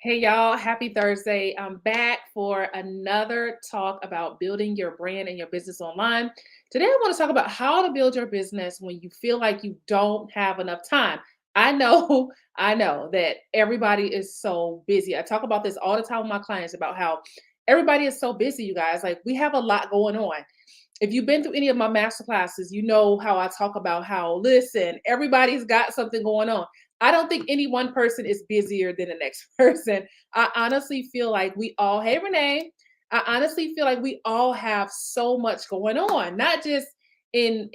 Hey y'all, happy Thursday. I'm back for another talk about building your brand and your business online. Today, I want to talk about how to build your business when you feel like you don't have enough time. I know, I know that everybody is so busy. I talk about this all the time with my clients about how everybody is so busy, you guys. Like, we have a lot going on. If you've been through any of my master classes, you know how I talk about how, listen, everybody's got something going on. I don't think any one person is busier than the next person. I honestly feel like we all, hey Renee, I honestly feel like we all have so much going on, not just in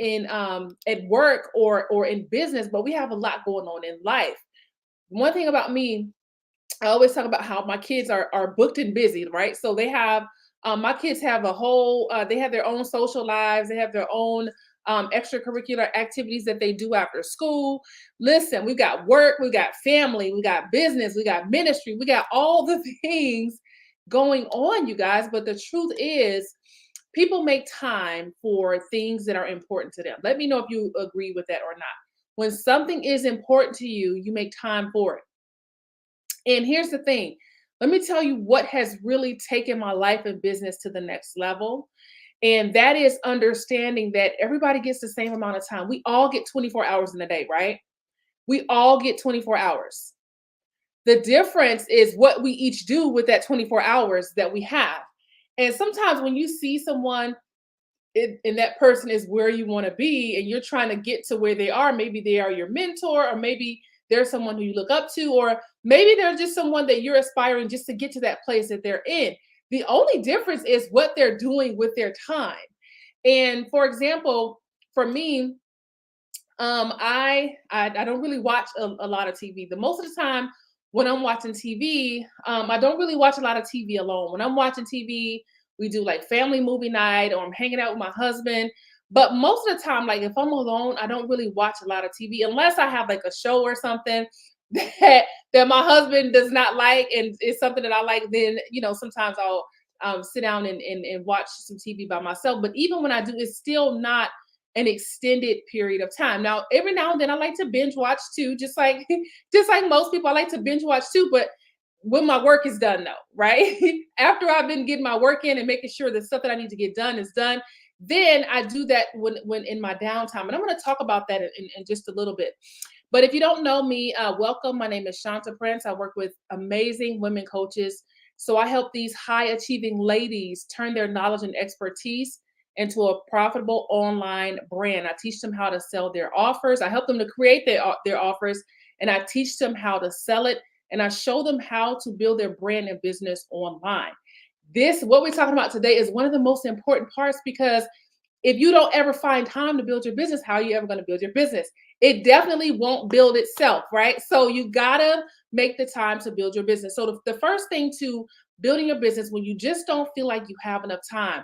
at work or in business, but we have a lot going on in life. One thing about me, I always talk about how my kids are booked and busy, right? So they have my kids have a whole they have their own social lives, they have their own extracurricular activities that they do after school. Listen, we got work, we got family, we got business, we got ministry, we got all the things going on, you guys. But the truth is, people make time for things that are important to them. Let me know if you agree with that or not. When something is important to you, you make time for it. And here's the thing. Let me tell you what has really taken my life and business to the next level. And that is understanding that everybody gets the same amount of time. We all get 24 hours in a day, right? We all get 24 hours. The difference is what we each do with that 24 hours that we have. And sometimes when you see someone and that person is where you want to be and you're trying to get to where they are, maybe they are your mentor, or maybe they're someone who you look up to, or maybe they're just someone that you're aspiring just to get to that place that they're in. The only difference is what they're doing with their time. And for example, for me, I don't really watch a lot of TV. The most of the time when I'm watching TV, I don't really watch a lot of TV alone. When I'm watching TV, we do like family movie night, or I'm hanging out with my husband. But most of the time, like if I'm alone, I don't really watch a lot of TV unless I have like a show or something that that my husband does not like, and it's something that I like. Then sometimes I'll sit down and watch some TV by myself. But even when I do, it's still not an extended period of time. Now, every now and then I like to binge watch too, just like just like most people, I like to binge watch too, but when my work is done though, right? After I've been getting my work in and making sure the stuff that I need to get done is done, then I do that when in my downtime. And I'm going to talk about that in just a little bit. But if you don't know me, welcome. My name is Shanta Prince. I work with amazing women coaches. So I help these high achieving ladies turn their knowledge and expertise into a profitable online brand. I teach them how to sell their offers. I help them to create their offers, and I teach them how to sell it, and I show them how to build their brand and business online. This, what we're talking about today, is one of the most important parts, because if you don't ever find time to build your business, how are you ever going to build your business? It definitely won't build itself, right? So you gotta make the time to build your business. So the first thing to building your business, when you just don't feel like you have enough time,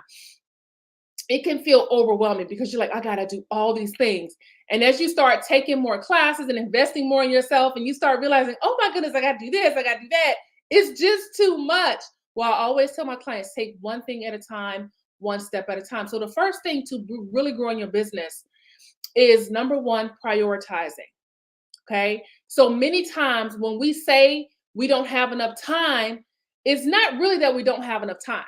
it can feel overwhelming because you're like, I gotta do all these things. And as you start taking more classes and investing more in yourself, and you start realizing, oh my goodness, I gotta do this, I gotta do that, it's just too much. Well, I always tell my clients, take one thing at a time, one step at a time. So the first thing to really grow in your business is, number one, prioritizing. Okay. So many times when we say we don't have enough time, it's not really that we don't have enough time.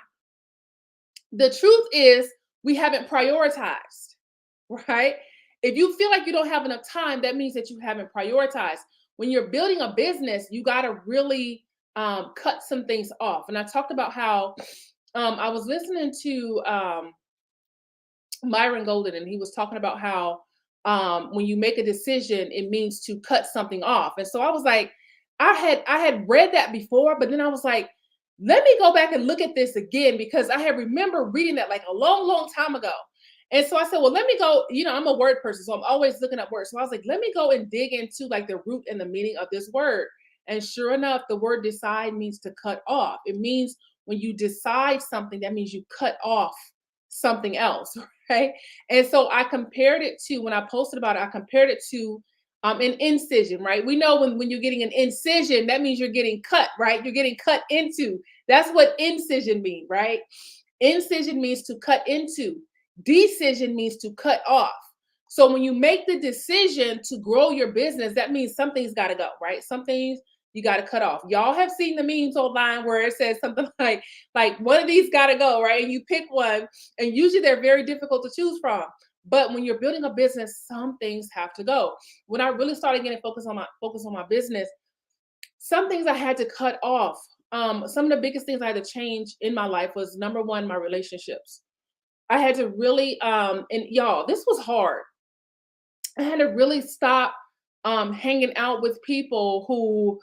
The truth is, we haven't prioritized, right? If you feel like you don't have enough time, that means that you haven't prioritized. When you're building a business, you got to really cut some things off. And I talked about how I was listening to Myron Golden, and he was talking about how when you make a decision, it means to cut something off. And so I was like, I had read that before, but then I was like, let me go back and look at this again, because I had remember reading that like a long, long time ago. And so I said, well, let me go. I'm a word person, so I'm always looking at words. So I was like, let me go and dig into like the root and the meaning of this word. And sure enough, the word decide means to cut off. It means when you decide something, that means you cut off something else, right? And so I compared it to, when I posted about it, I compared it to an incision, right? We know when you're getting an incision, that means you're getting cut, right? You're getting cut into. That's what incision means, right? Incision means to cut into. Decision means to cut off. So when you make the decision to grow your business, that means something's got to go, right? Some things you got to cut off. Y'all have seen the memes online where it says something like one of these got to go, right? And you pick one, and usually they're very difficult to choose from. But when you're building a business, some things have to go. When I really started getting focused on my business, some things I had to cut off. Some of the biggest things I had to change in my life was, number one, my relationships. I had to really, and y'all, this was hard. I had to really stop hanging out with people who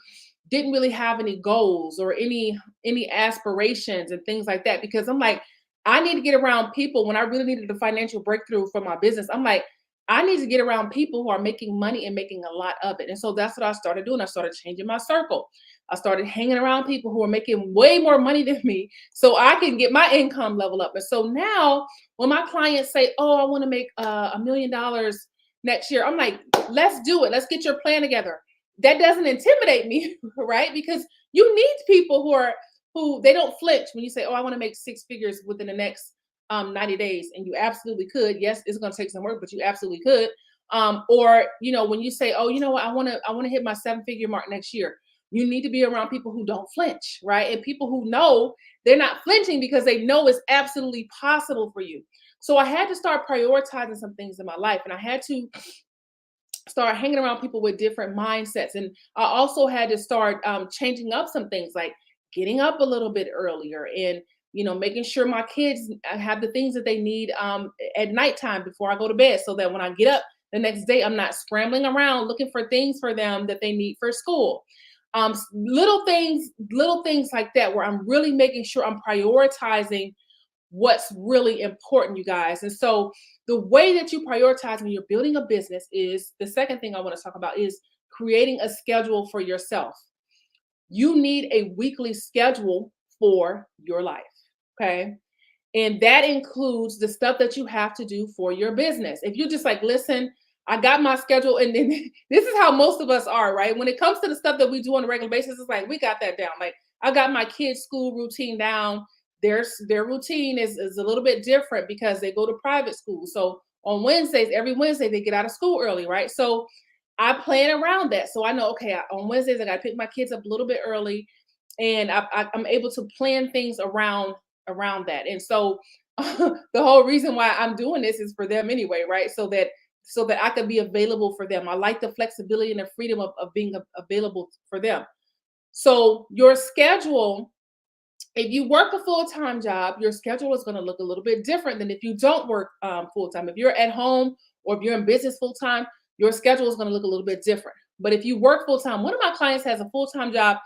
didn't really have any goals or any aspirations and things like that, because I'm like, I need to get around people. When I really needed a financial breakthrough for my business, I'm like, I need to get around people who are making money and making a lot of it. And so that's what I started doing. I started changing my circle. I started hanging around people who are making way more money than me so I can get my income level up. And so now when my clients say, oh, I want to make $1 million next year, I'm like, let's do it. Let's get your plan together. That doesn't intimidate me, right? Because you need people who they don't flinch when you say, oh, I want to make six figures within the next 90 days. And you absolutely could. Yes, it's going to take some work, but you absolutely could. Or, when you say, oh, you know what, I want to hit my 7-figure mark next year. You need to be around people who don't flinch, right? And people who know they're not flinching because they know it's absolutely possible for you. So I had to start prioritizing some things in my life, and I had to start hanging around people with different mindsets. And I also had to start changing up some things, like getting up a little bit earlier, and making sure my kids have the things that they need at nighttime before I go to bed, so that when I get up the next day, I'm not scrambling around looking for things for them that they need for school. Little things like that, where I'm really making sure I'm prioritizing what's really important, you guys. And so the way that you prioritize when you're building a business is, the second thing I want to talk about is creating a schedule for yourself. You need a weekly schedule for your life. Okay. And that includes the stuff that you have to do for your business. If you're just like, listen, I got my schedule, and then this is how most of us are, right? When it comes to the stuff that we do on a regular basis, it's like, we got that down. Like, I got my kids' school routine down. Their routine is a little bit different because they go to private school. So on Wednesdays, every Wednesday, they get out of school early, right? So I plan around that. So I know, okay, on Wednesdays, I got to pick my kids up a little bit early, and I'm able to plan things around that. And so the whole reason why I'm doing this is for them anyway, right? So that I could be available for them. I like the flexibility and the freedom of being available for them. So your schedule, if you work a full-time job, your schedule is going to look a little bit different than if you don't work full-time. If you're at home or if you're in business full-time, your schedule is going to look a little bit different. But if you work full-time, one of my clients has a full-time job,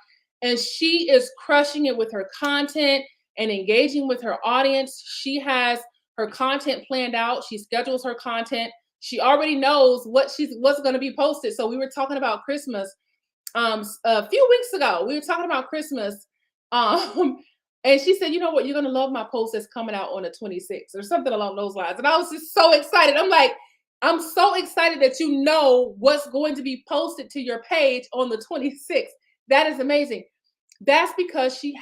and she is crushing it with her content and engaging with her audience. She has her content planned out. She schedules her content. She already knows what's going to be posted. So we were talking about Christmas a few weeks ago. We were talking about Christmas. And she said, you know what, you're going to love my post that's coming out on the 26th or something along those lines. And I was just so excited. I'm like, I'm so excited that you know what's going to be posted to your page on the 26th. That is amazing. That's because she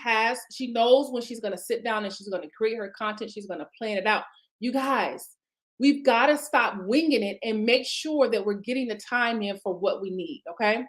knows when she's going to sit down and she's going to create her content. She's going to plan it out. You guys, we've got to stop winging it and make sure that we're getting the time in for what we need. Okay.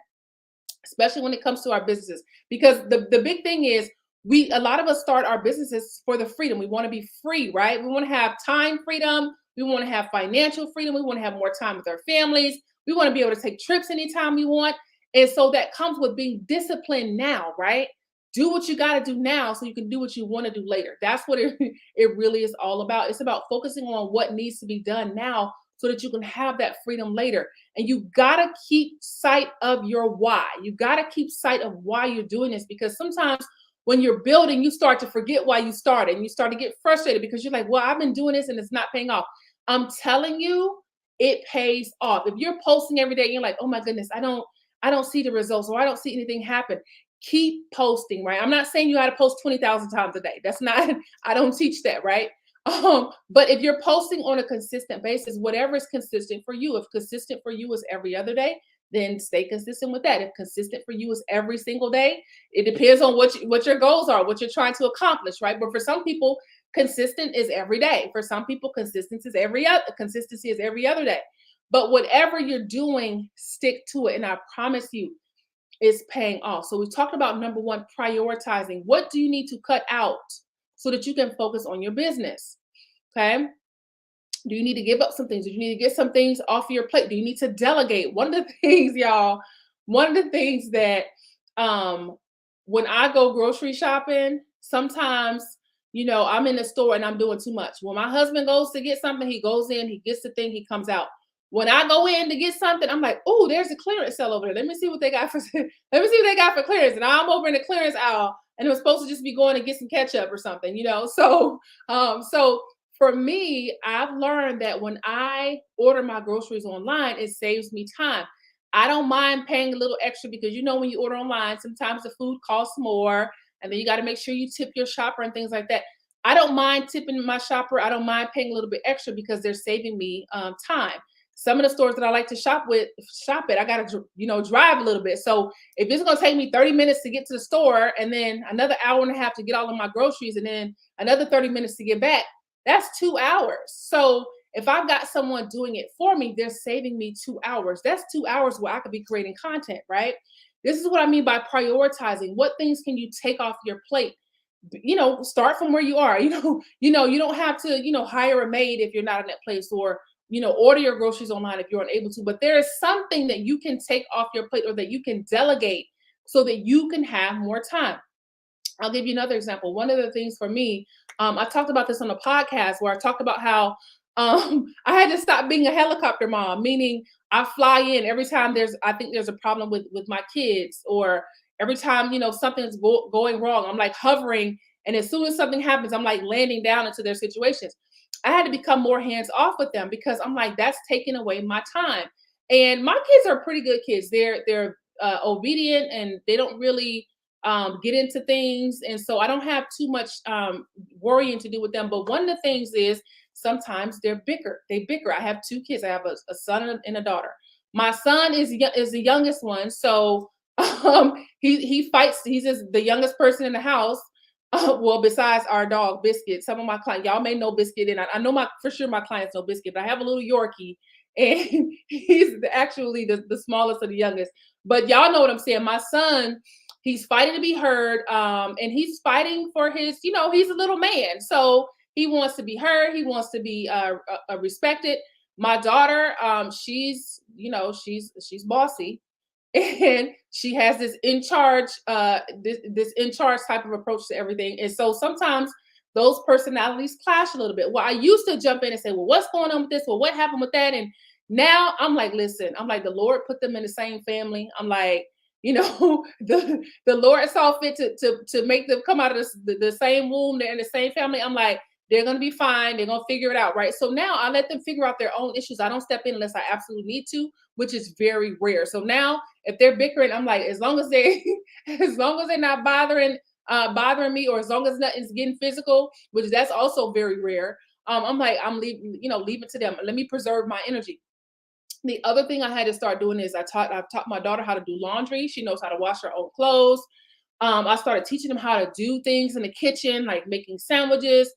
Especially when it comes to our businesses, because the big thing is, a lot of us start our businesses for the freedom. We want to be free, right? We want to have time freedom. We want to have financial freedom. We want to have more time with our families. We want to be able to take trips anytime we want. And so that comes with being disciplined now, right? Do what you got to do now so you can do what you want to do later. That's what it really is all about. It's about focusing on what needs to be done now so that you can have that freedom later. And you got to keep sight of your why. You got to keep sight of why you're doing this, because sometimes when you're building, you start to forget why you started, and you start to get frustrated because you're like, well, I've been doing this and it's not paying off. I'm telling you, it pays off. If you're posting every day and you're like, oh my goodness, I don't see the results, or I don't see anything happen. Keep posting, right? I'm not saying you got to post 20,000 times a day. That's not, I don't teach that, right? But if you're posting on a consistent basis, whatever is consistent for you, if consistent for you is every other day, then stay consistent with that. If consistent for you is every single day, it depends on what your goals are, what you're trying to accomplish, right? But for some people, consistent is every day. For some people, consistency is every other day. But whatever you're doing, stick to it. And I promise you, is paying off. So we talked about number one, prioritizing. What do you need to cut out so that you can focus on your business? Okay. Do you need to give up some things? Do you need to get some things off your plate? Do you need to delegate? One of the things, y'all, one of the things that um when I go grocery shopping, sometimes, I'm in the store and I'm doing too much. When my husband goes to get something, he goes in, he gets the thing, he comes out. When I go in to get something, I'm like, oh, there's a clearance sale over there. Let me see what they got for let me see what they got for clearance. And I'm over in the clearance aisle and it was supposed to just be going to get some ketchup or something. So for me, I've learned that when I order my groceries online, it saves me time. I don't mind paying a little extra because when you order online, sometimes the food costs more, and then you got to make sure you tip your shopper and things like that. I don't mind tipping my shopper. I don't mind paying a little bit extra because they're saving me time. Some of the stores that I like to shop at, I gotta drive a little bit. So if it's gonna take me 30 minutes to get to the store, and then another hour and a half to get all of my groceries, and then another 30 minutes to get back, that's 2 hours. So if I've got someone doing it for me, they're saving me 2 hours. That's 2 hours where I could be creating content, right? This is what I mean by prioritizing. What things can you take off your plate? Start from where you are. You don't have to, hire a maid if you're not in that place, or order your groceries online if you're unable to. But there is something that you can take off your plate or that you can delegate so that you can have more time. I'll give you another example. One of the things for me, I talked about this on a podcast where I talked about how I had to stop being a helicopter mom, meaning I fly in every time I think there's a problem with my kids, or every time something's going wrong. I'm like hovering, and as soon as something happens, I'm like landing down into their situations. I had to become more hands off with them because I'm like, that's taking away my time. And my kids are pretty good kids. They're obedient, and they don't really get into things. And so I don't have too much worrying to do with them. But one of the things is sometimes they bicker. They bicker. I have two kids. I have a son and a daughter. My son is the youngest one, so he fights. He's just the youngest person in the house. Well, besides our dog Biscuit, some of my clients, y'all may know Biscuit, and I know for sure my clients know Biscuit. But I have a little Yorkie, and he's actually the smallest of the youngest. But y'all know what I'm saying. My son, he's fighting to be heard, and he's fighting for his. He's a little man, so he wants to be heard. He wants to be respected. My daughter, she's bossy, and she has this in charge, this in charge type of approach to everything. And so sometimes those personalities clash a little bit. Well, I used to jump in and say, well, what's going on with this? Well, what happened with that? And now I'm like, listen, I'm like, the Lord put them in the same family. I'm like, the Lord saw fit to make them come out of the same womb. They're in the same family. I'm like, they're going to be fine. They're going to figure it out. Right. So now I let them figure out their own issues. I don't step in unless I absolutely need to, which is very rare. So now if they're bickering, I'm like, as long as they're not bothering me, or as long as nothing's getting physical, which that's also very rare. I'm like, I'm leaving it to them. Let me preserve my energy. The other thing I had to start doing is I've taught my daughter how to do laundry. She knows how to wash her own clothes. I started teaching them how to do things in the kitchen, like making sandwiches,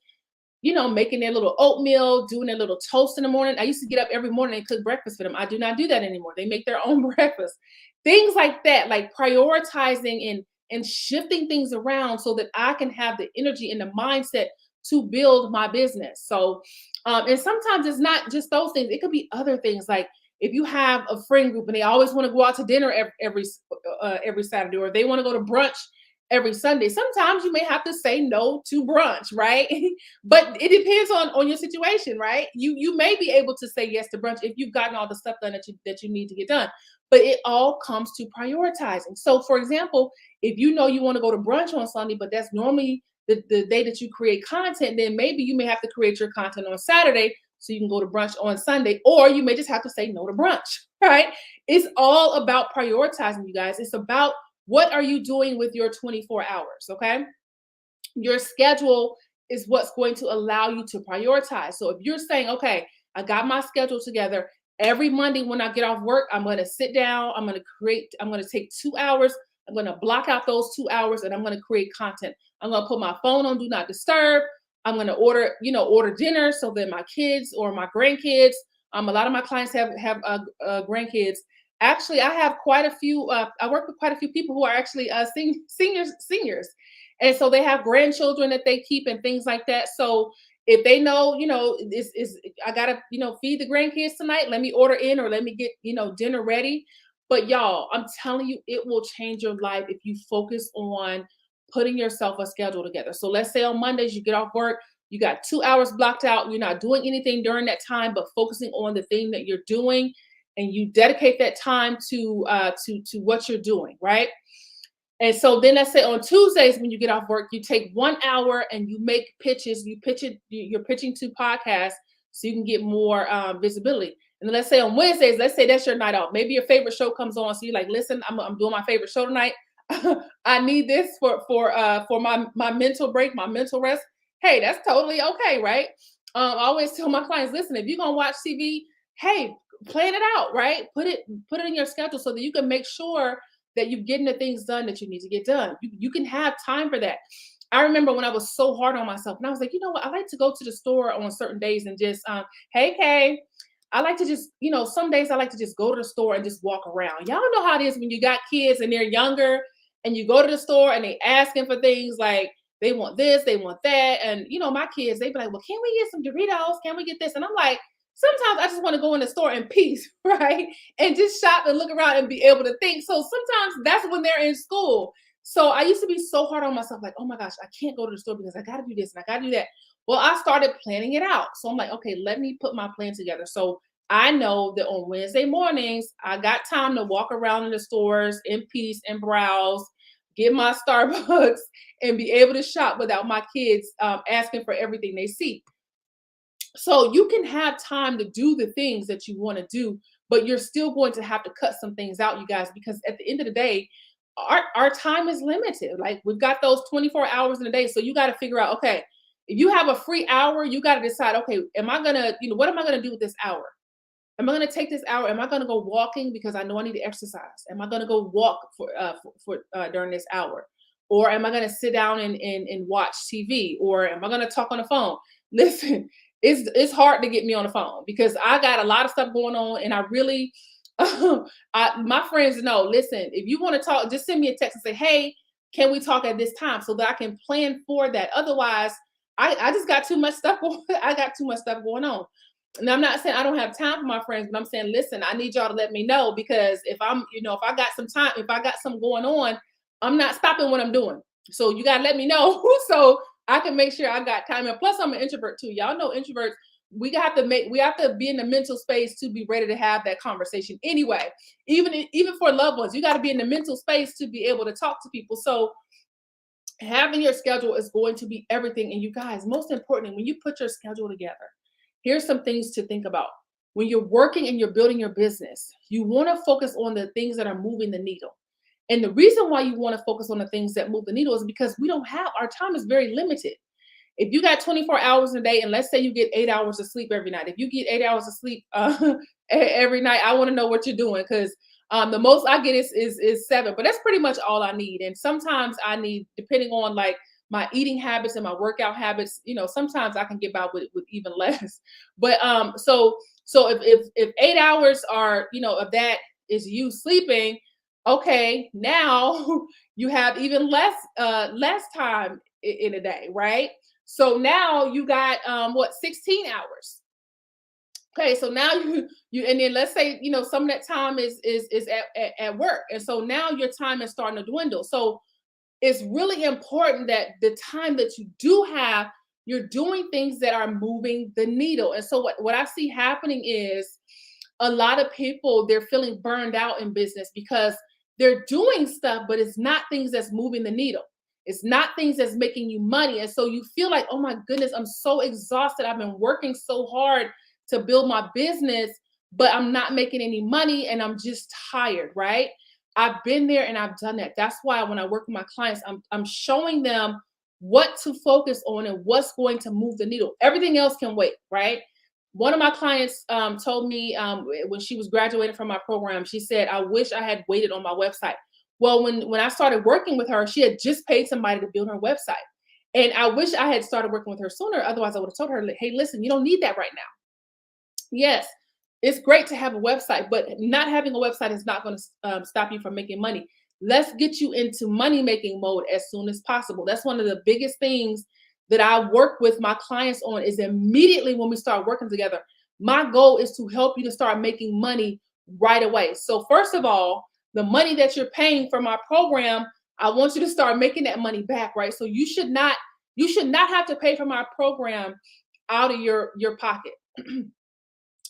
making their little oatmeal, doing their little toast in the morning. I used to get up every morning and cook breakfast for them. I do not do that anymore. They make their own breakfast. Things like that, like prioritizing and shifting things around so that I can have the energy and the mindset to build my business. So, and sometimes it's not just those things. It could be other things, like if you have a friend group and they always want to go out to dinner every Saturday, or they want to go to brunch every Sunday. Sometimes you may have to say no to brunch, right? But it depends on your situation, right? You may be able to say yes to brunch if you've gotten all the stuff done that you need to get done. But it all comes to prioritizing. So for example, if you want to go to brunch on Sunday, but that's normally the day that you create content, then maybe you may have to create your content on Saturday so you can go to brunch on Sunday, or you may just have to say no to brunch, right? It's all about prioritizing, you guys. It's about what are you doing with your 24 hours, okay? Your schedule is what's going to allow you to prioritize. So if you're saying, okay, I got my schedule together, every Monday when I get off work, I'm going to sit down, I'm going to take 2 hours, I'm going to block out those 2 hours, and I'm going to create content. I'm going to put my phone on do not disturb. I'm going to order dinner so that my kids or my grandkids, a lot of my clients have grandkids. Actually, I have quite a few. I work with quite a few people who are actually seniors, and so they have grandchildren that they keep and things like that. So if they know, this is I gotta, feed the grandkids tonight. Let me order in, or let me get, dinner ready. But y'all, I'm telling you, it will change your life if you focus on putting yourself a schedule together. So let's say on Mondays you get off work, you got 2 hours blocked out. You're not doing anything during that time, but focusing on the thing that you're doing, and you dedicate that time to what you're doing, right? And so then let's say on Tuesdays when you get off work, you take 1 hour and you make pitches. You pitch it. You're pitching to podcasts so you can get more visibility. And then let's say on Wednesdays, let's say that's your night off. Maybe your favorite show comes on, so you're like, listen, I'm doing my favorite show tonight. I need this for my mental break, my mental rest. Hey, that's totally okay, right? I always tell my clients, listen, if you're gonna watch TV, hey, plan it out, right? Put it in your schedule so that you can make sure that you're getting the things done that you need to get done. You can have time for that. I remember when I was so hard on myself, and I was like, you know what? I like to go to the store on certain days and just, hey, Kay, I like to just, some days I like to just go to the store and just walk around. Y'all know how it is when you got kids and they're younger, and you go to the store and they asking for things like they want this, they want that, and my kids, they be like, well, can we get some Doritos? Can we get this? And I'm like, sometimes I just want to go in the store in peace, right? And just shop and look around and be able to think. So sometimes that's when they're in school. So I used to be so hard on myself, like, oh my gosh, I can't go to the store because I got to do this and I got to do that. Well, I started planning it out. So I'm like, okay, let me put my plan together. So I know that on Wednesday mornings, I got time to walk around in the stores in peace and browse, get my Starbucks, and be able to shop without my kids asking for everything they see. So you can have time to do the things that you want to do, but you're still going to have to cut some things out, you guys, because at the end of the day, our time is limited. Like we've got those 24 hours in a day. So you got to figure out, okay, if you have a free hour, you got to decide, okay, am I gonna, what am I gonna do with this hour? Am I gonna take this hour? Am I gonna go walking because I know I need to exercise? Am I gonna go walk for during this hour? Or am I gonna sit down and watch TV? Or am I gonna talk on the phone? Listen, it's hard to get me on the phone because I got a lot of stuff going on, and I really, my friends know. Listen, if you want to talk, just send me a text and say, "Hey, can we talk at this time?" so that I can plan for that. Otherwise, I just got too much stuff. I got too much stuff going on. And I'm not saying I don't have time for my friends, but I'm saying, listen, I need y'all to let me know because if I'm, if I got some time, if I got something going on, I'm not stopping what I'm doing. So you gotta let me know so I can make sure I got time. And plus, I'm an introvert too. Y'all know introverts. We have to be in the mental space to be ready to have that conversation anyway. Even for loved ones, you got to be in the mental space to be able to talk to people. So having your schedule is going to be everything. And you guys, most importantly, when you put your schedule together, here's some things to think about. When you're working and you're building your business, you want to focus on the things that are moving the needle. And the reason why you want to focus on the things that move the needle is because our time is very limited. If you got 24 hours a day, and let's say you get 8 hours of sleep every night, if you get 8 hours of sleep every night, I want to know what you're doing because the most I get is 7, but that's pretty much all I need. And sometimes I need, depending on like my eating habits and my workout habits, sometimes I can get by with even less. But if 8 hours are, of that is you sleeping, okay, now you have even less time in a day, right? So now you got 16 hours. Okay, so now you and then let's say some of that time is at work, and so now your time is starting to dwindle. So it's really important that the time that you do have, you're doing things that are moving the needle. And so what I see happening is a lot of people, they're feeling burned out in business because they're doing stuff, but it's not things that's moving the needle. It's not things that's making you money. And so you feel like, oh my goodness, I'm so exhausted. I've been working so hard to build my business, but I'm not making any money and I'm just tired, right? I've been there and I've done that. That's why when I work with my clients, I'm showing them what to focus on and what's going to move the needle. Everything else can wait, right? One of my clients told me when she was graduating from my program, she said, I wish I had waited on my website. Well, when I started working with her, she had just paid somebody to build her website. And I wish I had started working with her sooner. Otherwise, I would have told her, hey, listen, you don't need that right now. Yes, It's great to have a website, but not having a website is not going to stop you from making money. Let's get you into money making mode as soon as possible. That's one of the biggest things that I work with my clients on is immediately when we start working together. My goal is to help you to start making money right away. So first of all, the money that you're paying for my program, I want you to start making that money back, right? So you should not have to pay for my program out of your pocket.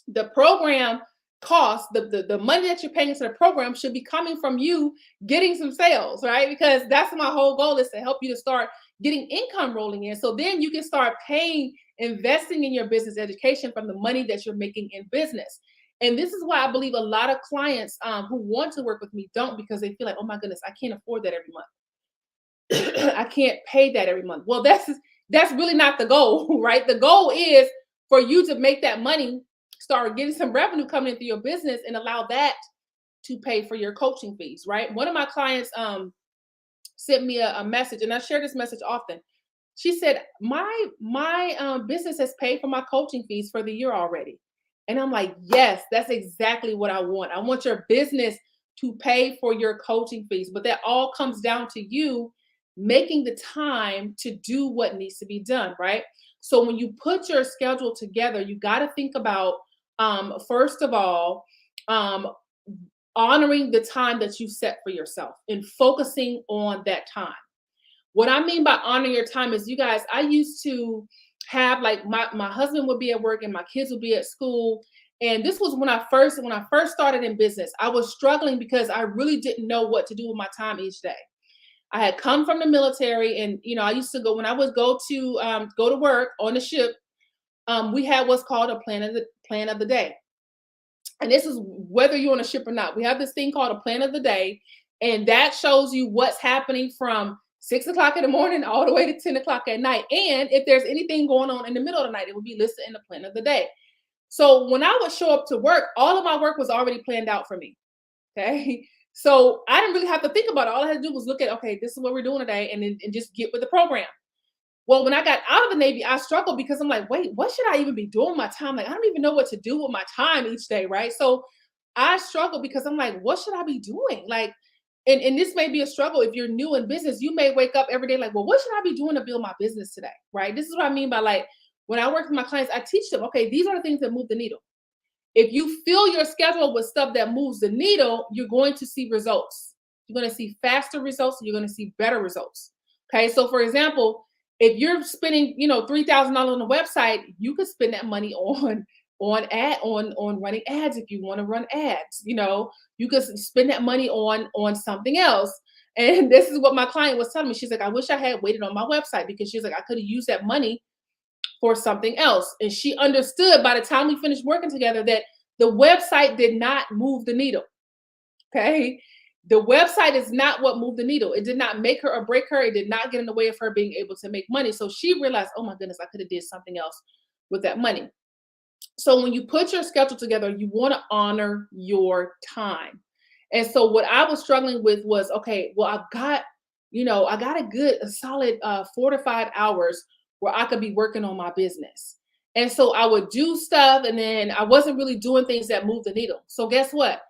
The program cost, the money that you're paying into the program should be coming from you getting some sales, right? Because that's my whole goal is to help you to start getting income rolling in. So then you can start paying, investing in your business education from the money that you're making in business. And this is why I believe a lot of clients who want to work with me don't, because they feel like, oh my goodness, I can't afford that every month. I can't pay that every month. Well, that's really not the goal, right? The goal is for you to make that money, start getting some revenue coming into your business, and allow that to pay for your coaching fees, right? One of my clients sent me a message, and I share this message often. She said, my business has paid for my coaching fees for the year already. And I'm like, yes, that's exactly what I want. I want your business to pay for your coaching fees, but that all comes down to you making the time to do what needs to be done, right? So when you put your schedule together, you got to think about, first of all, um, honoring the time that you set for yourself and focusing on that time. What I mean by honoring your time is, you guys, I used to have like my husband would be at work and my kids would be at school. And this was when I first started in business. I was struggling because I really didn't know what to do with my time each day. I had come from the military, and I used to go when I would go to work on the ship. We had what's called a plan of the day, and this is whether you're on a ship or not. We have this thing called a plan of the day, and that shows you what's happening from 6 o'clock in the morning all the way to 10 o'clock at night. And if there's anything going on in the middle of the night, it will be listed in the plan of the day. So when I would show up to work, all of my work was already planned out for me. Okay. So I didn't really have to think about it. All I had to do was look at, okay, this is what we're doing today, and just get with the program. Well, when I got out of the Navy, I struggled because I'm like, wait, what should I even be doing with my time? Like, I don't even know what to do with my time each day, right? So I struggle because I'm like, what should I be doing? Like, and this may be a struggle if you're new in business. You may wake up every day like, well, what should I be doing to build my business today, right? This is what I mean by, like, when I work with my clients, I teach them, okay, these are the things that move the needle. If you fill your schedule with stuff that moves the needle, you're going to see results. You're going to see faster results. You're going to see better results. Okay. So for example, if you're spending, $3,000 on a website, you could spend that money on running ads. If you want to run ads, you could spend that money on something else. And this is what my client was telling me. She's like, I wish I had waited on my website, because she's like, I could have used that money for something else. And she understood by the time we finished working together that the website did not move the needle. Okay. The website is not what moved the needle. It did not make her or break her. It did not get in the way of her being able to make money. So she realized, oh my goodness, I could have did something else with that money. So when you put your schedule together, you want to honor your time. And so what I was struggling with was, okay, well, I got a solid 4 to 5 hours where I could be working on my business. And so I would do stuff, and then I wasn't really doing things that moved the needle. So guess what?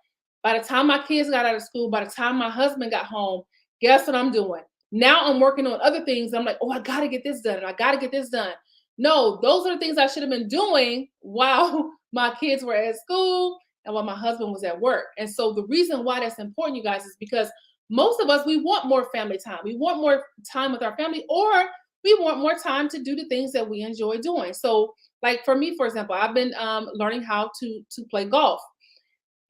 By the time my kids got out of school, by the time my husband got home, guess what I'm doing? Now I'm working on other things. I'm like, oh, I got to get this done, and I got to get this done. No, those are the things I should have been doing while my kids were at school and while my husband was at work. And so the reason why that's important, you guys, is because most of us, we want more family time. We want more time with our family, or we want more time to do the things that we enjoy doing. So like for me, for example, I've been learning how to play golf.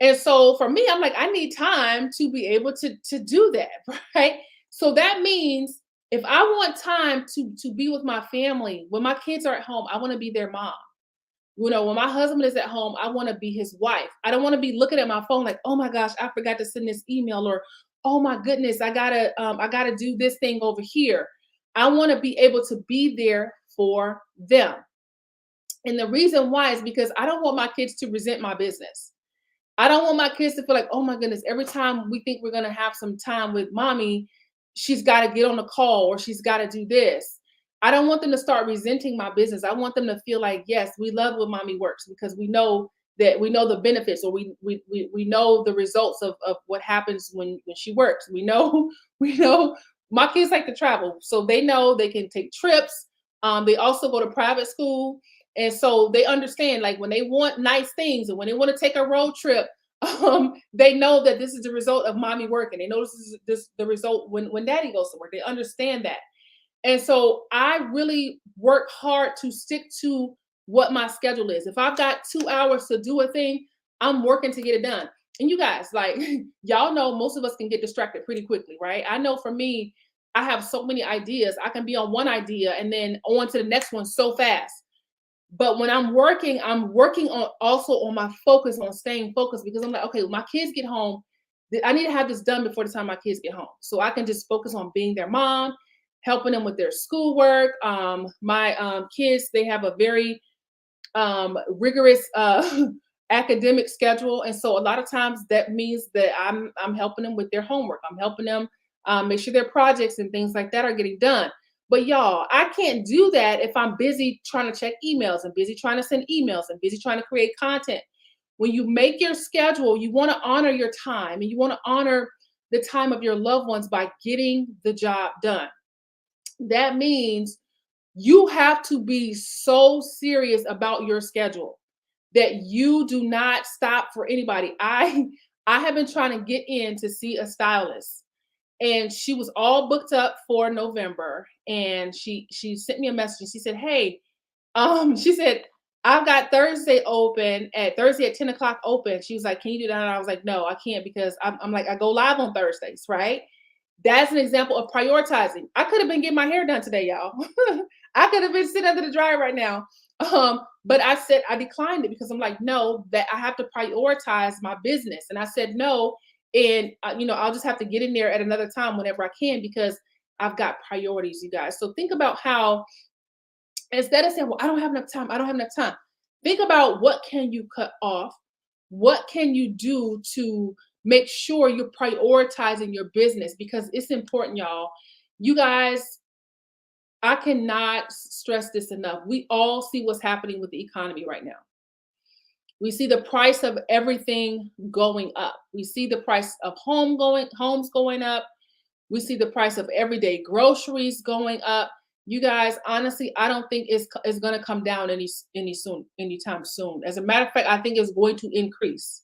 And so for me, I'm like, I need time to be able to do that, right? So that means if I want time to be with my family, when my kids are at home, I want to be their mom. When my husband is at home, I want to be his wife. I don't want to be looking at my phone like, oh my gosh, I forgot to send this email, or oh my goodness, I gotta do this thing over here. I want to be able to be there for them. And the reason why is because I don't want my kids to resent my business. I don't want my kids to feel like, oh my goodness, every time we think we're going to have some time with mommy, she's got to get on a call or she's got to do this. I don't want them to start resenting my business. I want them to feel like, yes, we love when mommy works, because we know that we know the benefits, or we know the results of what happens when she works. We know we know my kids like to travel, so they know they can take trips. They also go to private school, and so they understand, like, when they want nice things and when they want to take a road trip, they know that this is the result of mommy working. They know this the result when daddy goes to work. They understand that. And so I really work hard to stick to what my schedule is. If I've got 2 hours to do a thing, I'm working to get it done. And you guys, like, y'all know most of us can get distracted pretty quickly, right? I know for me, I have so many ideas. I can be on one idea and then on to the next one so fast. But when I'm working on also on my focus, on staying focused, because I'm like, okay, when my kids get home, I need to have this done before the time my kids get home. So I can just focus on being their mom, helping them with their schoolwork. My kids, they have a very rigorous academic schedule, and so a lot of times that means that I'm helping them with their homework. I'm helping them make sure their projects and things like that are getting done. But y'all, I can't do that if I'm busy trying to check emails and busy trying to send emails and busy trying to create content. When you make your schedule, you want to honor your time, and you want to honor the time of your loved ones by getting the job done. That means you have to be so serious about your schedule that you do not stop for anybody. I have been trying to get in to see a stylist, and she was all booked up for November, and she sent me a message and she said, "Hey, she said, I've got Thursday at 10 o'clock open." She was like, "Can you do that?" And I was like, "No, I can't, because I'm like, I go live on Thursdays, right?" That's an example of prioritizing. I could have been getting my hair done today, y'all. I could have been sitting under the dryer right now. But I said I declined it because I'm like, no, that I have to prioritize my business. And I said no, and I'll just have to get in there at another time whenever I can, because I've got priorities, you guys. So think about how, instead of saying, well, I don't have enough time, I don't have enough time. Think about, what can you cut off? What can you do to make sure you're prioritizing your business? Because it's important, y'all. You guys, I cannot stress this enough. We all see what's happening with the economy right now. We see the price of everything going up. We see the price of homes going up. We see the price of everyday groceries going up. You guys, honestly, I don't think it's going to come down anytime soon. As a matter of fact, I think it's going to increase.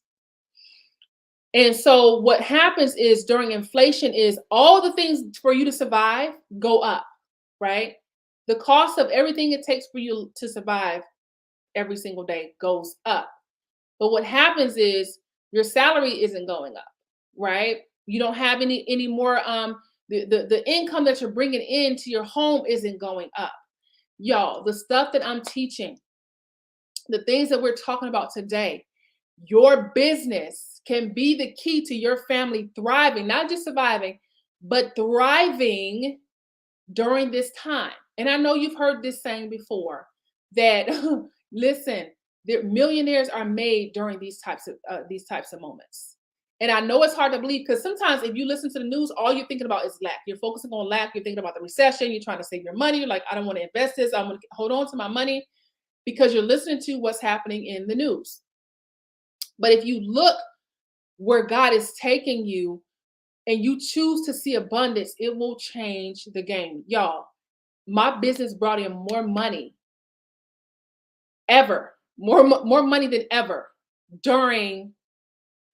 And so what happens is, during inflation, is all the things for you to survive go up, right? The cost of everything it takes for you to survive every single day goes up. But what happens is, your salary isn't going up, right? You don't have any more the income that you're bringing into your home isn't going up. Y'all, the stuff that I'm teaching, the things that we're talking about today, your business can be the key to your family thriving, not just surviving, but thriving during this time. And I know you've heard this saying before, that listen, the millionaires are made during these types of moments. And I know it's hard to believe, because sometimes if you listen to the news, all you're thinking about is lack. You're focusing on lack. You're thinking about the recession. You're trying to save your money. You're like, I don't want to invest this. I'm going to hold on to my money, because you're listening to what's happening in the news. But if you look where God is taking you, and you choose to see abundance, it will change the game. Y'all, my business brought in more money ever, more money than ever during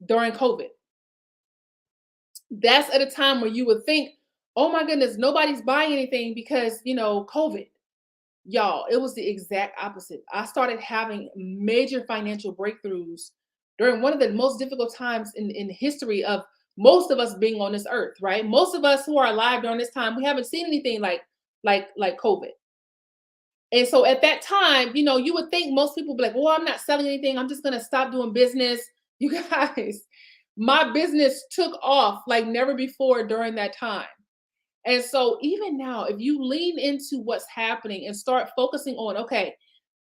COVID. That's at a time where you would think, oh my goodness, nobody's buying anything because, COVID. Y'all, it was the exact opposite. I started having major financial breakthroughs during one of the most difficult times in history of most of us being on this earth, right? Most of us who are alive during this time, we haven't seen anything like COVID. And so at that time, you would think most people would be like, well, I'm not selling anything, I'm just going to stop doing business. You guys, my business took off like never before during that time. And so even now, if you lean into what's happening and start focusing on, okay,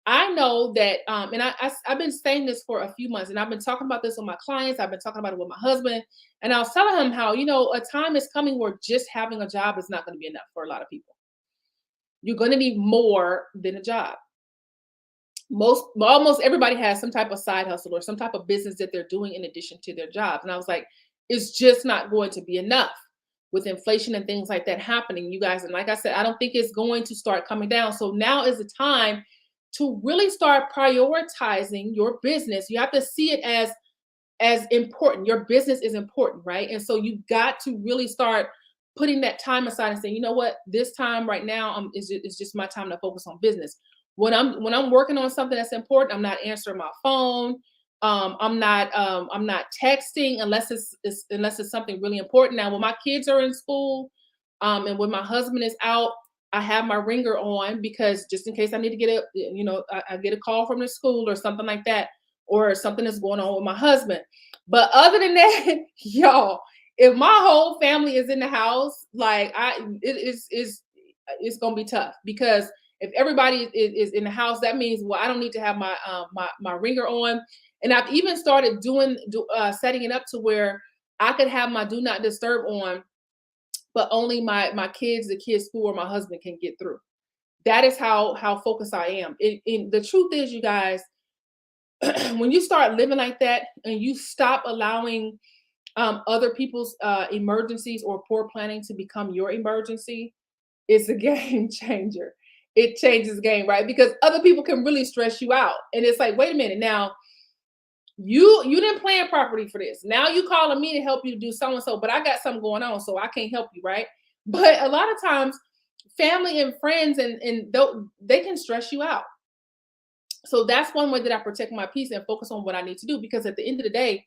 I know that, and I've been saying this for a few months, and I've been talking about this with my clients. I've been talking about it with my husband, and I was telling him how, a time is coming where just having a job is not going to be enough for a lot of people. You're going to need more than a job. Almost everybody has some type of side hustle or some type of business that they're doing in addition to their jobs. And I was like, it's just not going to be enough with inflation and things like that happening, you guys. And like I said, I don't think it's going to start coming down. So now is the time to really start prioritizing your business. You have to see it as important. Your business is important, right? And so you got to really start putting that time aside and saying, you know what, this time right now is just my time to focus on business. When I'm working on something that's important, I'm not answering my phone. I'm not texting unless it's something really important. Now, when my kids are in school, and when my husband is out, I have my ringer on because just in case I need to get I get a call from the school or something like that, or something is going on with my husband. But other than that, y'all, if my whole family is in the house, like it's gonna be tough because if everybody is in the house, that means well, I don't need to have my ringer on. And I've even started setting it up to where I could have my do not disturb on, but only my kids, the kids' school, or my husband can get through. That is how focused I am. The truth is, you guys, when you start living like that and you stop allowing other people's emergencies or poor planning to become your emergency, it's a game changer. It changes the game, right? Because other people can really stress you out. And it's like, wait a minute, now you didn't plan properly for this. Now you calling me to help you do so and so, but I got something going on, so I can't help you, right? But a lot of times, family and friends they can stress you out. So that's one way that I protect my peace and focus on what I need to do. Because at the end of the day,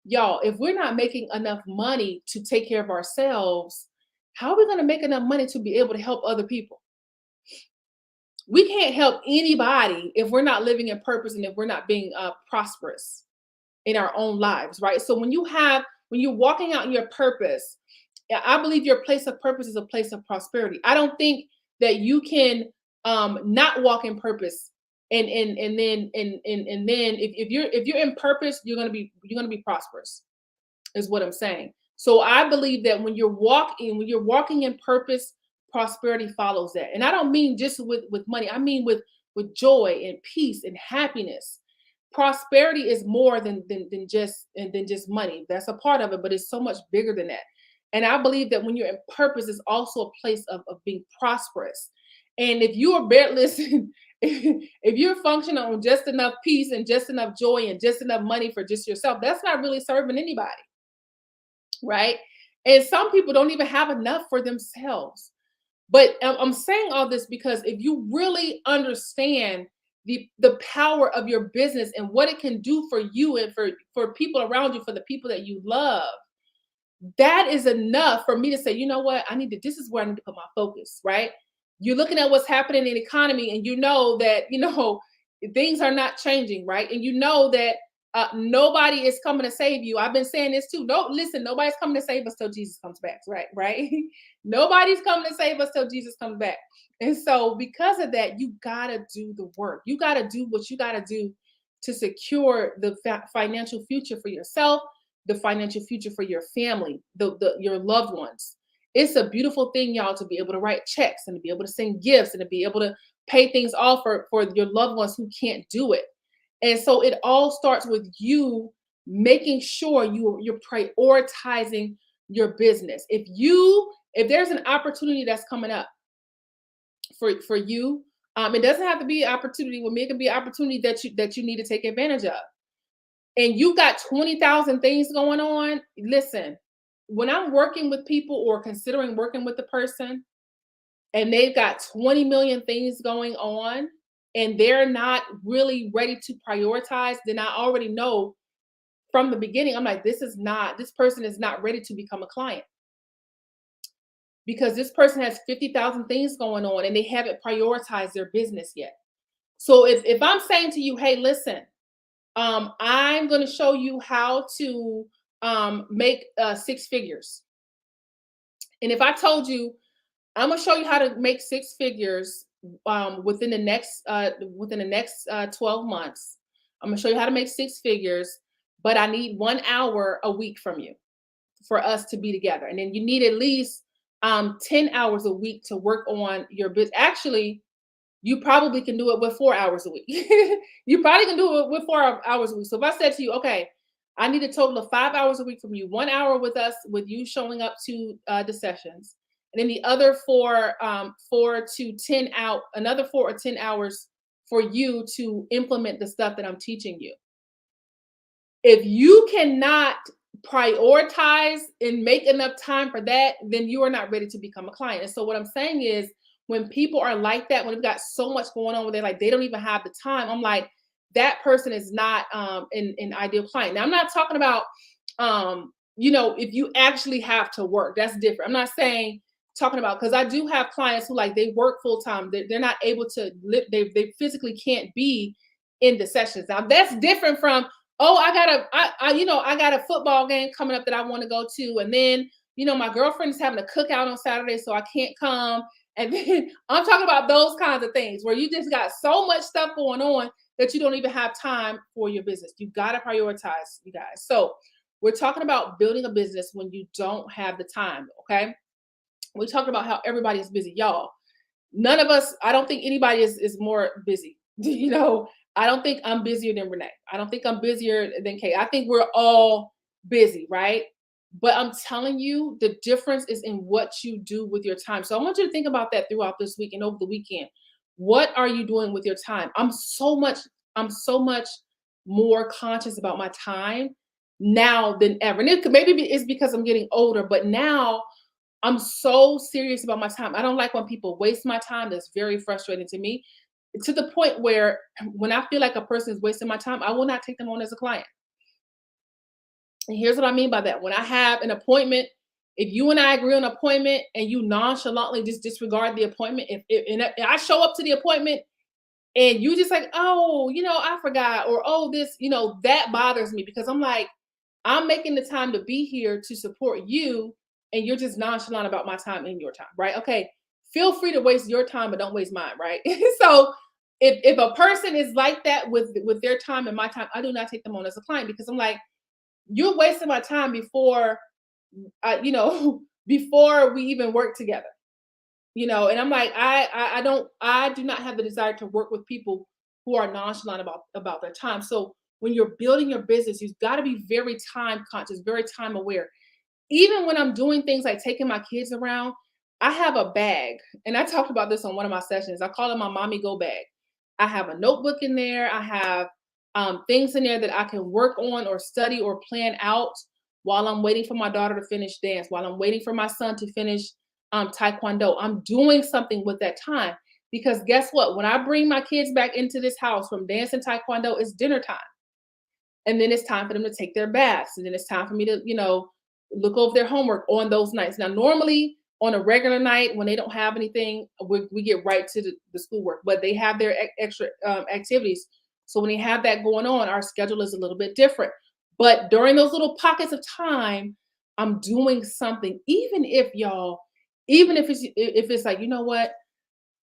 y'all, if we're not making enough money to take care of ourselves, how are we going to make enough money to be able to help other people? We can't help anybody if we're not living in purpose and if we're not being prosperous in our own lives, right? So when you're walking out in your purpose, I believe your place of purpose is a place of prosperity. I don't think that you can not walk in purpose and then if you're in purpose, you're gonna be prosperous, is what I'm saying. So I believe that when you're walking in purpose, prosperity follows that. And I don't mean just with money. I mean with joy and peace and happiness. Prosperity is more than just money. That's a part of it, but it's so much bigger than that. And I believe that when you're in purpose, is also a place of being prosperous. And if you are listen, if you're functioning on just enough peace and just enough joy and just enough money for just yourself, that's not really serving anybody, right? And some people don't even have enough for themselves. But I'm saying all this because if you really understand the power of your business and what it can do for you and for people around you, for the people that you love, that is enough for me to say, you know what, this is where I need to put my focus, right? You're looking at what's happening in the economy and you know that, things are not changing, right? And you know that nobody is coming to save you. I've been saying this too. Don't listen, nobody's coming to save us till Jesus comes back, right? Right? Nobody's coming to save us till Jesus comes back. And so because of that, you gotta do the work. You gotta do what you gotta do to secure the financial future for yourself, the financial future for your family, your loved ones. It's a beautiful thing, y'all, to be able to write checks and to be able to send gifts and to be able to pay things off for your loved ones who can't do it. And so it all starts with you making sure you're prioritizing your business. If there's an opportunity that's coming up for you, it doesn't have to be an opportunity with me. It can be an opportunity that you need to take advantage of. And you got 20,000 things going on. Listen, when I'm working with people or considering working with the person and they've got 20 million things going on and they're not really ready to prioritize, then I already know from the beginning, I'm like, this person is not ready to become a client because this person has 50,000 things going on and they haven't prioritized their business yet. So if I'm saying to you, hey, listen, I'm going to show you how to make 6 figures. And if I told you, I'm going to show you how to make 6 figures within the next 12 months. I'm going to show you how to make 6 figures, but I need 1 hour a week from you for us to be together. And then you need at least 10 hours a week to work on your business. Actually, you probably can do it with 4 hours a week. You probably can do it with 4 hours a week. So if I said to you, okay, I need a total of 5 hours a week from you, 1 hour with us, with you showing up to the sessions, and then the other 4 to 10 out, another 4 or 10 hours for you to implement the stuff that I'm teaching you. If you cannot prioritize and make enough time for that, then you are not ready to become a client. And so what I'm saying is, when people are like that, when they've got so much going on where they're like, they don't even have the time, I'm like, that person is not an ideal client. Now, I'm not talking about, if you actually have to work, that's different. I'm not saying talking about, because I do have clients who like they work full time. They're not able to live, they physically can't be in the sessions. Now, that's different from, oh, I got a football game coming up that I want to go to, and then my girlfriend is having a cookout on Saturday, so I can't come. And then I'm talking about those kinds of things where you just got so much stuff going on that you don't even have time for your business. You got to prioritize, you guys. So we're talking about building a business when you don't have the time. Okay. We talked about how everybody is busy, y'all. None of us, I don't think anybody is more busy. I don't think I'm busier than Renee. I don't think I'm busier than Kay. I think we're all busy, right? But I'm telling you, the difference is in what you do with your time. So I want you to think about that throughout this week and over the weekend. What are you doing with your time? I'm so much more conscious about my time now than ever. And it's because I'm getting older, but now I'm so serious about my time. I don't like when people waste my time. That's very frustrating to me, to the point where when I feel like a person is wasting my time, I will not take them on as a client. And here's what I mean by that. When I have an appointment, if you and I agree on an appointment and you nonchalantly just disregard the appointment, if I show up to the appointment and you just like, oh, I forgot, or oh, this, that bothers me, because I'm like, I'm making the time to be here to support you, and you're just nonchalant about my time and your time, right? Okay, feel free to waste your time, but don't waste mine, right? So if a person is like that with their time and my time, I do not take them on as a client, because I'm like, you're wasting my time before before we even work together. And I'm like, I do not have the desire to work with people who are nonchalant about their time. So when you're building your business, you've got to be very time conscious, very time aware. Even when I'm doing things like taking my kids around, I have a bag, and I talked about this on one of my sessions. I call it my mommy go bag. I have a notebook in there. I have things in there that I can work on or study or plan out while I'm waiting for my daughter to finish dance, while I'm waiting for my son to finish Taekwondo. I'm doing something with that time, because guess what? When I bring my kids back into this house from dance and Taekwondo, it's dinner time. And then it's time for them to take their baths. And then it's time for me to, look over their homework on those nights. Now, normally on a regular night when they don't have anything, we get right to the schoolwork, but they have their extra activities. So when they have that going on, our schedule is a little bit different. But during those little pockets of time, I'm doing something, even if it's like, you know what,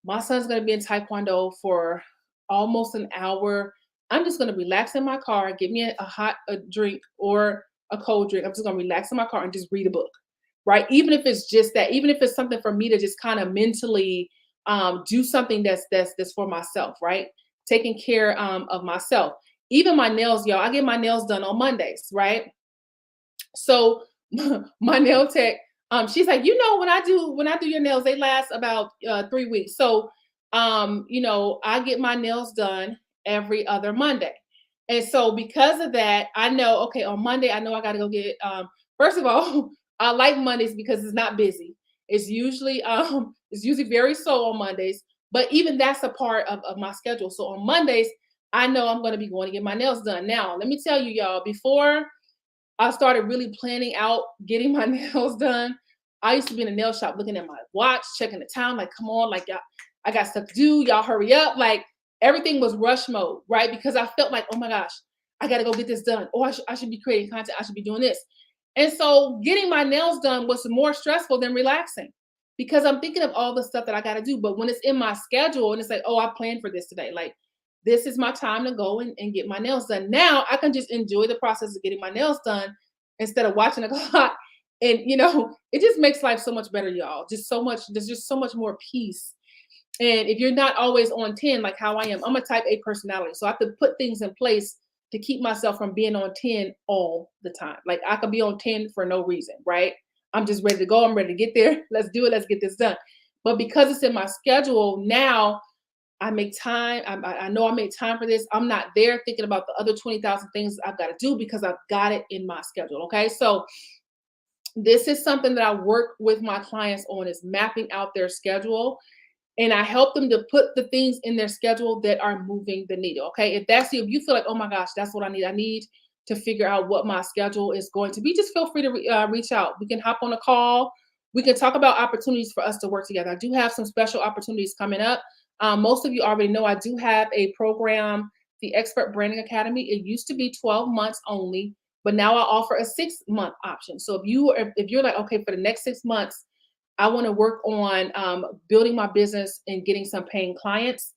my son's going to be in Taekwondo for almost an hour. I'm just going to relax in my car, get me a hot drink or a cold drink. I'm just going to relax in my car and just read a book, right? Even if it's just that, even if it's something for me to just kind of mentally do something that's for myself, right? Taking care of myself. Even my nails, y'all, I get my nails done on Mondays, right? So my nail tech, she's like, when I do your nails, they last about 3 weeks. So, I get my nails done every other Monday. And so because of that, I know, okay, on Monday, I know I got to go get, first of all, I like Mondays because it's not busy. It's usually very slow on Mondays, but even that's a part of my schedule. So on Mondays, I know I'm going to be going to get my nails done. Now, let me tell you, y'all, before I started really planning out getting my nails done, I used to be in a nail shop looking at my watch, checking the time, like, come on, like, y'all, I got stuff to do. Y'all hurry up. Like, everything was rush mode, right? Because I felt like, oh my gosh, I got to go get this done. Or I should be creating content. I should be doing this. And so getting my nails done was more stressful than relaxing, because I'm thinking of all the stuff that I got to do. But when it's in my schedule and it's like, oh, I planned for this today, like, this is my time to go and get my nails done. Now I can just enjoy the process of getting my nails done instead of watching a clock. And, it just makes life so much better, y'all. There's just so much more peace. And if you're not always on 10, like how I am, I'm a type A personality. So I have to put things in place to keep myself from being on 10 all the time. Like I could be on 10 for no reason, right? I'm just ready to go. I'm ready to get there. Let's do it. Let's get this done. But because it's in my schedule now, I make time. I know I make time for this. I'm not there thinking about the other 20,000 things I've got to do because I've got it in my schedule. Okay. So this is something that I work with my clients on is mapping out their schedule, and I help them to put the things in their schedule that are moving the needle. Okay. If that's you, if you feel like, oh my gosh, that's what I need. I need to figure out what my schedule is going to be. Just feel free to reach out. We can hop on a call. We can talk about opportunities for us to work together. I do have some special opportunities coming up. Most of you already know I do have a program, the Expert Branding Academy. It used to be 12 months only, but now I offer a 6-month option. So if you're like, okay, for the next 6 months, I want to work on building my business and getting some paying clients,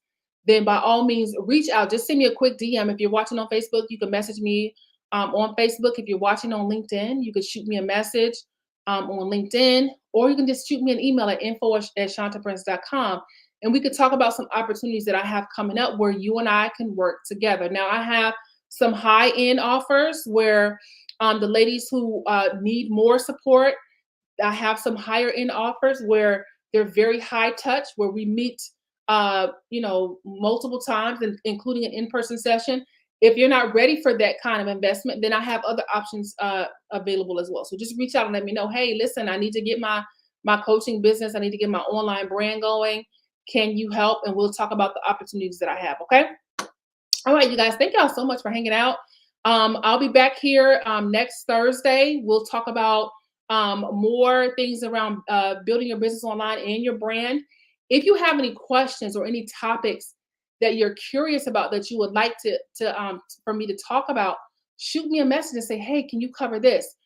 then by all means reach out. Just send me a quick DM. If you're watching on Facebook, you can message me on Facebook. If you're watching on LinkedIn, you can shoot me a message on LinkedIn, or you can just shoot me an email at info@shantaprince.com. And we could talk about some opportunities that I have coming up where you and I can work together. Now, I have some high end offers where the ladies who need more support, I have some higher end offers where they're very high touch, where we meet, multiple times, including an in-person session. If you're not ready for that kind of investment, then I have other options available as well. So just reach out and let me know. Hey, listen, I need to get my coaching business. I need to get my online brand going. Can you help? And we'll talk about the opportunities that I have. Okay. All right, you guys. Thank y'all so much for hanging out. I'll be back here next Thursday. We'll talk about more things around building your business online and your brand. If you have any questions or any topics that you're curious about that you would like to for me to talk about, shoot me a message and say, hey, can you cover this?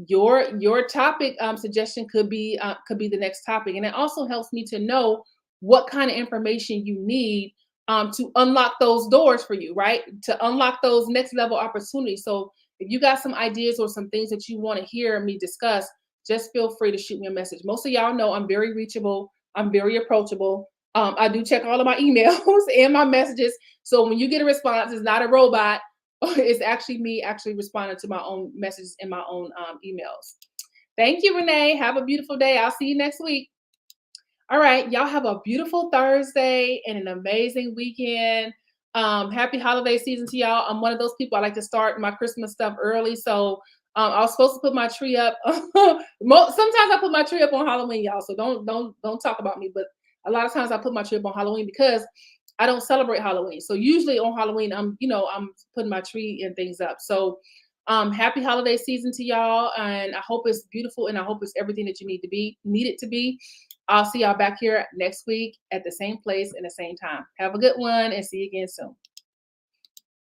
Your topic suggestion could be the next topic, and it also helps me to know what kind of information you need to unlock those doors for you, right? To unlock those next level opportunities. So if you got some ideas or some things that you want to hear me discuss, just feel free to shoot me a message. Most of y'all know I'm very reachable. I'm very approachable. I do check all of my emails and my messages. So when you get a response, it's not a robot. It's actually me actually responding to my own messages and my own emails. Thank you, Renee. Have a beautiful day. I'll see you next week. All right, y'all have a beautiful Thursday and an amazing weekend. Happy holiday season to y'all. I'm one of those people, I like to start my Christmas stuff early. So I was supposed to put my tree up. Sometimes I put my tree up on Halloween, y'all. So don't talk about me. But a lot of times I put my tree up on Halloween because I don't celebrate Halloween. So usually on Halloween, I'm putting my tree and things up. So happy holiday season to y'all. And I hope it's beautiful and I hope it's everything that you need it to be. I'll see y'all back here next week at the same place and the same time. Have a good one and see you again soon.